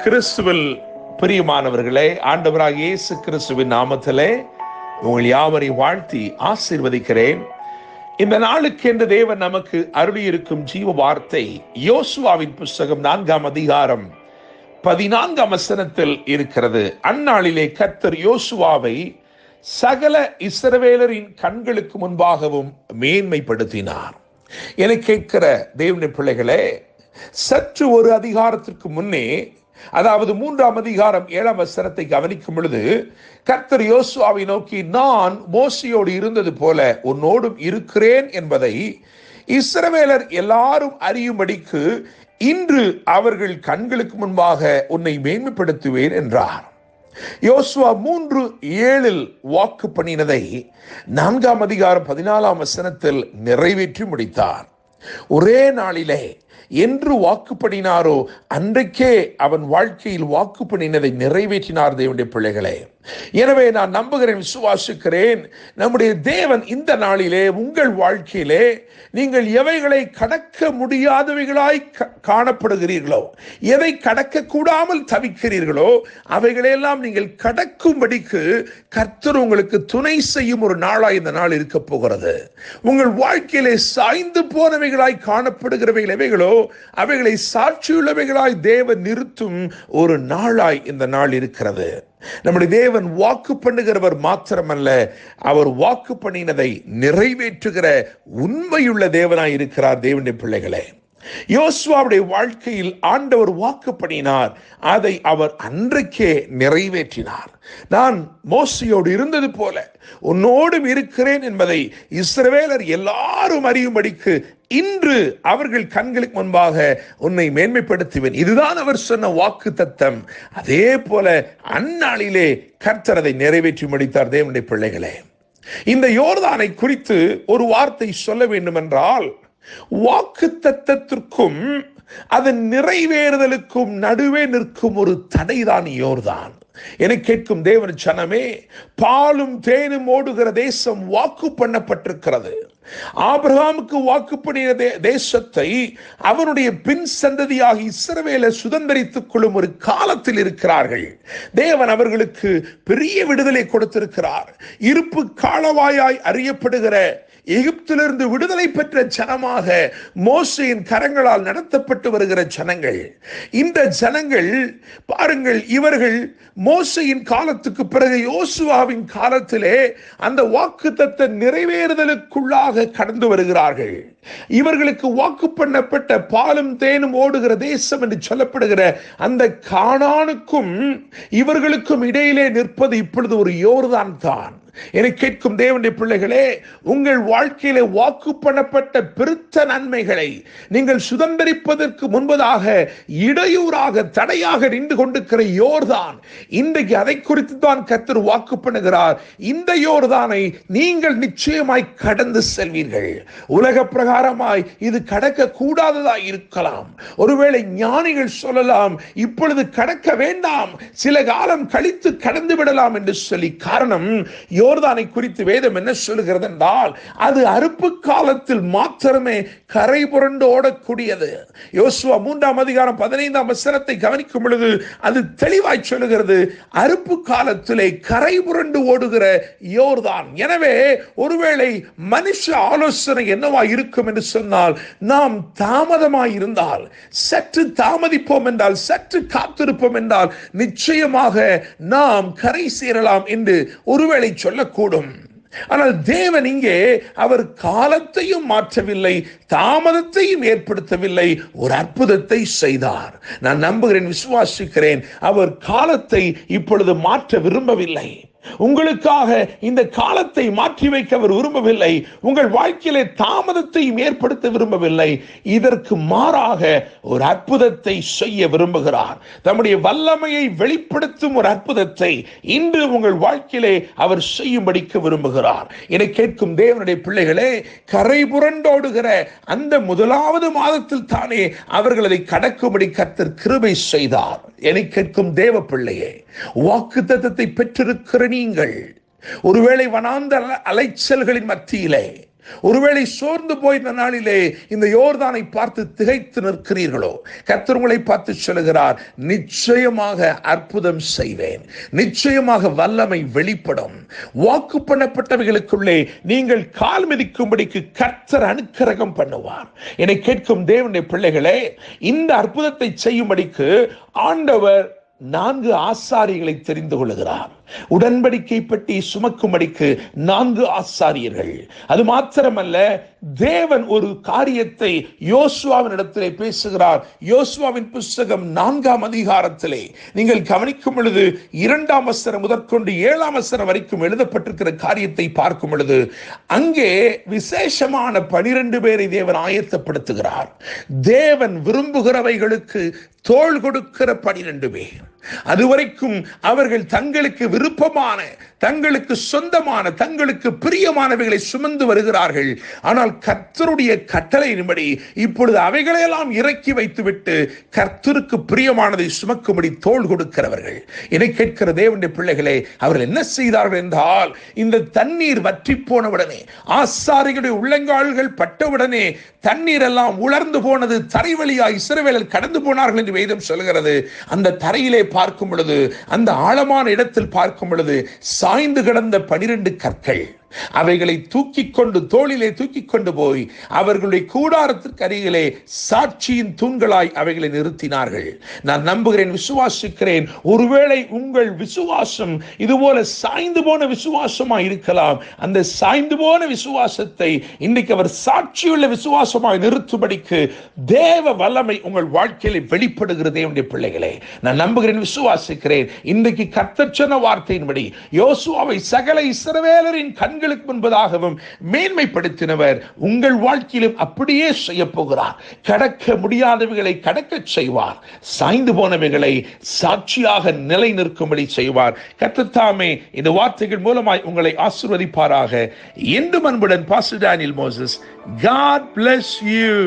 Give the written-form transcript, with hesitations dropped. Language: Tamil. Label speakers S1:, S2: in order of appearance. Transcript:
S1: கிறிஸ்துவில் பிரியமானவர்களே, ஆண்டவராகிய இயேசு கிறிஸ்துவின் நாமத்திலே உங்கள் யாவரையும் வாழ்த்தி ஆசீர்வதிக்கிறேன். இந்த நாளுக்கு என்று தேவன் நமக்கு அருளியிருக்கும் ஜீவ வார்த்தை யோசுவாவின் புஸ்தகம் 4ஆம் அதிகாரம் 14ஆம் வசனத்தில் இருக்கிறது. அந்நாளிலே கர்த்தர் யோசுவாவை சகல இஸ்ரவேலரின் கண்களுக்கு முன்பாகவும் மேன்மைப்படுத்தினார். என கேட்கிற தேவனுடைய பிள்ளைகளே, சற்று ஒரு அதிகாரத்திற்கு முன்னே, அதாவது 3ஆம் அதிகாரம் 7ஆம் வசனத்தை கவனிக்கும் பொழுது கர்த்தர் யோசுவாவை நோக்கி, நான் மோசேயோடு இருந்தது போல உன்னோடும் இருக்கிறேன் என்பதை இஸ்ரவேலர் எல்லாரும் அறியும்படிக்கு இன்று அவர்கள் கண்களுக்கு முன்பாக உன்னை மேன்மைப்படுத்துவேன் என்றார். யோசுவா 3:7 வாக்கு பண்ணினதை 4ஆம் அதிகாரம் 14ஆம் வசனத்தில் நிறைவேற்றி முடித்தார். ஒரே நாளிலே என்று வாக்கு பண்ணினாரோ அன்றைக்கே அவன் வாழ்க்கையில் வாக்கு பண்ணினதை நிறைவேற்றினார். தேவனுடைய பிள்ளைகளே, எனவே நான் நம்புகிறேன், விசுவாசிக்கிறேன், நம்முடைய தேவன் இந்த நாளிலே உங்கள் வாழ்க்கையிலே நீங்கள் எவைகளை கடக்க முடியாதவைகளாய் காணப்படுகிறீர்களோ, எதை கடக்க கூடாமல் தவிக்கிறீர்களோ, அவைகளெல்லாம் நீங்கள் கடக்கும்படிக்கு கர்த்தர் உங்களுக்கு துணை செய்யும் ஒரு நாளாய் இந்த நாள் இருக்க போகிறது. உங்கள் வாழ்க்கையிலே சாய்ந்து போனவைகளாய் காணப்படுகிறவைகள் எவைகளோ அவைகளை சாட்சியுள்ளவைகளாய் தேவன் நிறுத்தும் ஒரு நாளாய் இந்த நாள் இருக்கிறது. நம்முடைய தேவன் வாக்கு பண்ணுகிறவர் மாத்திரமல்ல, அவர் வாக்கு பண்ணினதை நிறைவேற்றுகிற உண்மையுள்ள தேவனாய் இருக்கிறார். தேவனுடைய பிள்ளைகளே, யோசுவாவுடைய வாழ்க்கையில் ஆண்டவர் வாக்கு பண்ணினார், அதை அவர் அன்றைக்கே நிறைவேற்றினார். நான் மோசேயோடு இருந்தது போல உன்னோடும் இருக்கிறேன் என்பதை இஸ்ரவேலர் எல்லாரும் அறியும்படிக்கு இன்று அவர்கள் கண்களுக்கு முன்பாக உன்னை மேன்மைப்படுத்துவேன். இதுதான் அவர் சொன்ன வாக்கு தத்தம். அதே போல அந்நாளிலே கர்த்தர் அதை நிறைவேற்றி முடித்தார். தேவனுடைய பிள்ளைகளே, இந்த யோர்தானை குறித்து ஒரு வார்த்தை சொல்ல வேண்டும் என்றால், வாக்கு தத்தத்திற்கும் அதன் நிறைவேறுதலுக்கும் நடுவே நிற்கும் ஒரு தடைதான் யோர்தான். என கேட்கும் தேவன் ஜனமே, பாலும் தேனும் ஓடுகிற தேசம் வாக்கு பண்ணப்பட்டிருக்கிறது. ஆபிரகாமுக்கு வாக்கு பண்ணின தேசத்தை அவனுடைய பின் சந்ததியாக இஸ்ரவேலை சுதந்தரித்துக் கொள்ளும் ஒரு காலத்தில் இருக்கிறார்கள். தேவன் அவர்களுக்கு பெரிய விடுதலை கொடுத்திருக்கிறார். இருப்பு காலவாயாய் அறியப்படுகிற எகிப்திலிருந்து விடுதலை பெற்ற ஜனமாக மோசேயின் கரங்களால் நடத்தப்பட்டு வருகிற ஜனங்கள். இந்த ஜனங்கள் பாருங்கள், இவர்கள் மோசேயின் காலத்துக்கு பிறகு யோசுவாவின் காலத்திலே அந்த வாக்குத்தத்த நிறைவேறுதலுக்குள்ளாக கடந்து வருகிறார்கள். இவர்களுக்கு வாக்கு பண்ணப்பட்ட பாலும் தேனும் ஓடுகிற தேசம் என்று சொல்லப்படுகிற அந்த கானானுக்கும் இவர்களுக்கும் இடையிலே நிற்பது இப்பொழுது ஒரு யோர்தான் தான். என கேட்கும் தேவனுடைய பிள்ளைகளே, உங்கள் வாழ்க்கையிலே வாக்கு பண்ணப்பட்ட பெருத்த நன்மைகளை நீங்கள் சுதந்திரிப்பதற்கு முன்பதாக இடையூறாக தடையாக நின்று கொண்டிருக்கிற யோர்தான், இன்றைக்கு அதை குறித்து தான் கர்த்தர் வாக்கு பண்ணுகிறார். இந்த யோர்தானை நீங்கள் நிச்சயமாய் கடந்து செல்வீர்கள். உலக பிரகாரமாய் இது கடக்க கூடாததாய் இருக்கலாம். ஒருவேளை ஞானிகள் சொல்லலாம், இப்பொழுது கடக்க வேண்டாம், சில காலம் கழித்து கடந்து விடலாம் என்று சொல்லி. காரணம், யோர்தானை குறித்து வேதம் என்ன சொல்லுகிறது என்றால், அது அறுப்பு காலத்தில் மாத்திரமே கரை புரண்டு ஓடக்கூடியது. யோசுவா 3ஆம் அதிகாரம் 15ஆம் வசனத்தை கவனிக்கும் பொழுது அது தெளிவாய் சொல்லுகிறது, அறுப்பு காலத்திலே கரை புரண்டு ஓடுகிற யோர்தான். எனவே ஒருவேளை மனுஷ ஆலோசனை என்னவா இருக்கும் என்று சொன்னால், நாம் தாமதமாய் இருந்தால், சற்று தாமதிப்போம் என்றால், சற்று காத்திருப்போம் என்றால் நிச்சயமாக நாம் கரை சேரலாம் என்று ஒருவேளை சொல்லக்கூடும். ஆனால் தேவன் இங்கே அவர் காலத்தையும் மாற்றவில்லை, தாமதத்தையும் ஏற்படுத்தவில்லை, ஒரு அற்புதத்தை செய்தார். நான் நம்புகிறேன், விசுவாசிக்கிறேன், அவர் காலத்தை இப்பொழுது மாற்ற விரும்பவில்லை. உங்களுக்காக இந்த காலத்தை மாற்றி வைக்க அவர் விரும்பவில்லை. உங்கள் வாழ்க்கையிலே தாமதத்தையும் ஏற்படுத்த விரும்பவில்லை. இதற்கு மாறாக ஒரு அற்புதத்தை செய்ய விரும்புகிறார். தம்முடைய வல்லமையை வெளிப்படுத்தும் ஒரு அற்புதத்தை இன்று உங்கள் வாழ்க்கையிலே அவர் செய்யும்படிக்கு விரும்புகிறார். என கேட்கும் தேவனுடைய பிள்ளைகளே, கரை புரண்டோடுகிற அந்த முதலாவது மாதத்தில் தானே அவர்கள் அதை கடக்கும்படி கர்த்தர் கிருபை செய்தார். என கேட்கும் தேவ பிள்ளையே, வாக்குத்தத்தத்தை பெற்றிருக்கிற நீங்கள் ஒருவேளை வனாந்த அலைச்சல்களின் மத்தியிலே ஒருவேளை சோர்ந்து போய் இந்த நாளிலே இந்த யோர்தானை பார்த்து திகைத்து நிற்கிறீர்களோ, கர்த்தர் உங்களை பார்த்து சொல்லுகிறார், நிச்சயமாக அற்புதம் செய்வேன், நிச்சயமாக வல்லமை வெளிப்படும். வாக்கு பண்ணப்பட்டவைகளுக்குள்ளே நீங்கள் கால் மிதிக்கும்படிக்கு கர்த்தர் அனுக்கிரகம் பண்ணுவார். என்னை கேட்கும் தேவனுடைய பிள்ளைகளே, இந்த அற்புதத்தை செய்யும்படிக்கு ஆண்டவர் 4 ஆசாரிகளை தெரிந்து கொள்கிறார். உடன்படிக்கை பெட்டி சுமக்கும்படிக்கு 4 ஆசாரியர்கள். அது மாத்திரமல்ல, தேவன் ஒரு காரியத்தை யோசுவாவின் இடத்திலே பேசுகிறார். யோசுவாவின் புஸ்தகம் 4ஆம் அதிகாரத்திலே நீங்கள் கவனிக்கும் பொழுது 2ஆம் வசனம் முதற்கொண்டு 7ஆம் வசனம் வரைக்கும் எழுதப்பட்டிருக்கிற காரியத்தை பார்க்கும் பொழுது அங்கே விசேஷமான 12 பேரை தேவன் ஆயத்தப்படுத்துகிறார். தேவன் விரும்புகிறவைகளுக்கு தோள் கொடுக்கிற 12 பேர். அதுவரைக்கும் அவர்கள் தங்களுக்கு விருப்பமான, தங்களுக்கு சொந்தமான, தங்களுக்கு பிரியமானவைகளை சுமந்து வருகிறார்கள். ஆனால் கர்த்தருடைய கட்டளையின்படி இப்பொழுது அவைகளையெல்லாம் இறக்கி வைத்துவிட்டு கர்த்தருக்கு பிரியமானதை சுமக்கும்படி தோள் கொடுக்கிறவர்கள். என்னை கேட்கிற தேவனுடைய பிள்ளைகளே, அவர்கள் என்ன செய்தார்கள் என்றால், இந்த தண்ணீர் வற்றி போனவுடனே, ஆசாரிகளுடைய உள்ளங்கால்கள் பட்டவுடனே தண்ணீர் எல்லாம் உலர்ந்து போனது. தரை வழியாய் இஸ்ரவேலர் கடந்து போனார்கள் என்று வேதம் சொல்கிறது. அந்த தரையிலே பார்க்கும் பொழுது, அந்த ஆழமான இடத்தில் பார்க்கும் பொழுது சாய்ந்து கிடந்த 12 கற்கள், அவைகளை தூக்கிக் கொண்டு தோளிலே தூக்கிக் கொண்டு போய் அவர்களுடைய கூடாரத்திற்கு அருகிலே சாட்சியின் தூண்களாய் அவைகளை நிறுத்தினார்கள். நான் நம்புகிறேன், விசுவாசிக்கிறேன், ஒருவேளை உங்கள் விசுவாசம் இதுபோல சாய்ந்து போன விசுவாசமாய் இருக்கலாம். அந்த சாய்ந்து போன விசுவாசத்தை இன்றைக்கு அவர் சாட்சியுள்ள விசுவாசமாய் நிறுத்தும்படிக்கு தேவ வல்லமை உங்கள் வாழ்க்கையில வெளிப்படுகிறது. தேவனுடைய பிள்ளைகளே, நான் நம்புகிறேன், விசுவாசிக்கிறேன், இன்றைக்கு கர்த்தர் சொன்ன வார்த்தையின்படி யோசுவாவை சகல இஸ்ரவேலரின் கண்களுக்கு முன்பதாகவும் மேன்மைப்படுத்தினவர் உங்கள் வாழ்க்கையிலும் அப்படியே செய்ய போகிறார். கடக்க முடியாதவைகளை கடக்க செய்வார். சாய்ந்து போனவைகளை சாட்சியாக நிலை நிற்கும்படி செய்வார். கர்த்தர் தாமே இந்த வார்த்தைகள் மூலமாய் உங்களை ஆசீர்வதிப்பாராக. என்றும் அன்புடன் pastor Daniel Moses. God bless you.